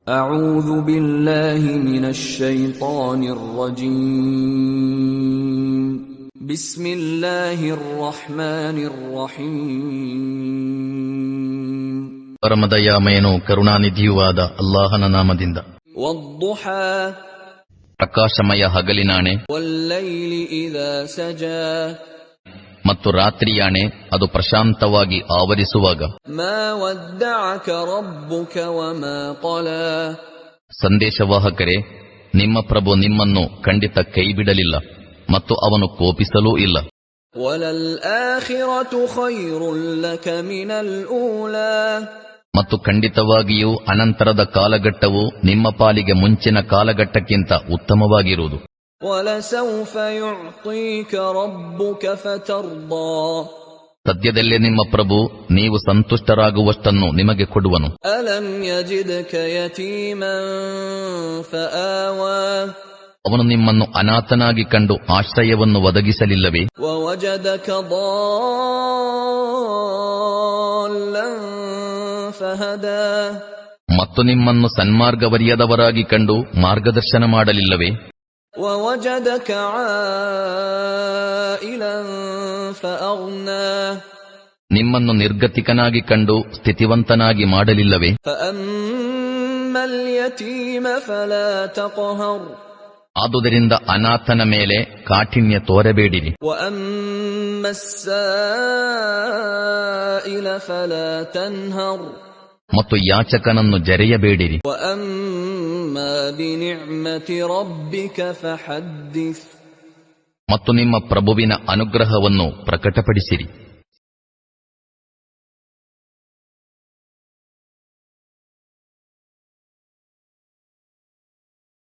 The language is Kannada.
أعوذ بالله من الشيطان الرجيم بسم الله الرحمن الرحيم ಪರಮದಯಾಮಯನೂ ಕರುಣಾನಿಧಿಯೂ ಆದ ಅಲ್ಲಾಹನ ನಾಮದಿಂದ. والضحى ಪ್ರಕಾಶಮಯ ಹಗಲಿನಾಣೆ, والليل إذا سجى ಮತ್ತು ರಾತ್ರಿಯಾಣೆ ಅದು ಪ್ರಶಾಂತವಾಗಿ ಆವರಿಸುವಾಗ. ما ودعك ربك وما قلى ಸಂದೇಶವಾಹಕರೇ, ನಿಮ್ಮ ಪ್ರಭು ನಿಮ್ಮನ್ನು ಖಂಡಿತ ಕೈಬಿಡಲಿಲ್ಲ ಮತ್ತು ಅವನು ಕೋಪಿಸಲೂ ಇಲ್ಲ. وَلَلْآخِرَةُ خَيْرٌ لَكَ مِنَ الْأُولَى ಮತ್ತು ಖಂಡಿತವಾಗಿಯೂ ಅನಂತರದ ಕಾಲಘಟ್ಟವು ನಿಮ್ಮ ಪಾಲಿಗೆ ಮುಂಚಿನ ಕಾಲಘಟ್ಟಕ್ಕಿಂತ ಉತ್ತಮವಾಗಿರುವುದು. وَلَسَوْفَ يُعْطِيكَ رَبُّكَ فَتَرْضَى ಸದ್ಯದಲ್ಲೇ ನಿಮ್ಮ ಪ್ರಭು ನೀವು ಸಂತುಷ್ಟರಾಗುವಷ್ಟನ್ನು ನಿಮಗೆ ಕೊಡುವನು. أَلَمْ يَجِدْكَ يَتِيمًا فَآوَى ಅವನು ನಿಮ್ಮನ್ನು ಅನಾಥನಾಗಿ ಕಂಡು ಆಶ್ರಯವನ್ನು ಒದಗಿಸಲಿಲ್ಲವೇ? وَوَجَدَكَ ضَالًّا فَهَدَى ಮತ್ತು ನಿಮ್ಮನ್ನು ಸನ್ಮಾರ್ಗವರಿಯದವರಾಗಿ ಕಂಡು ಮಾರ್ಗದರ್ಶನ ಮಾಡಲಿಲ್ಲವೇ? وَوَجَدَكَ عَائِلًا فَأَغْنَى ನಿಮ್ಮನ್ನು ನಿರ್ಗತಿಕನಾಗಿ ಕಂಡು ಸ್ಥಿತಿವಂತನಾಗಿ ಮಾಡಲಿಲ್ಲವೇ? فَأَمَّا الْيَتِيمَ فَلَا تَقْهَرْ ಆದುದರಿಂದ ಅನಾಥನ ಮೇಲೆ ಕಾಠಿಣ್ಯ ತೋರಬೇಡಿರಿ. وَأَمَّا السَّائِلَ فَلَا تَنْهَرْ ಮತ್ತು ಯಾಚಕನನ್ನು ಜರೆಯಬೇಡಿರಿ. وَأَمَّا بِنِعْمَةِ رَبِّكَ فَحَدِّثْ ಮತ್ತು ನಿಮ್ಮ ಪ್ರಭುವಿನ ಅನುಗ್ರಹವನ್ನು ಪ್ರಕಟಪಡಿಸಿರಿ.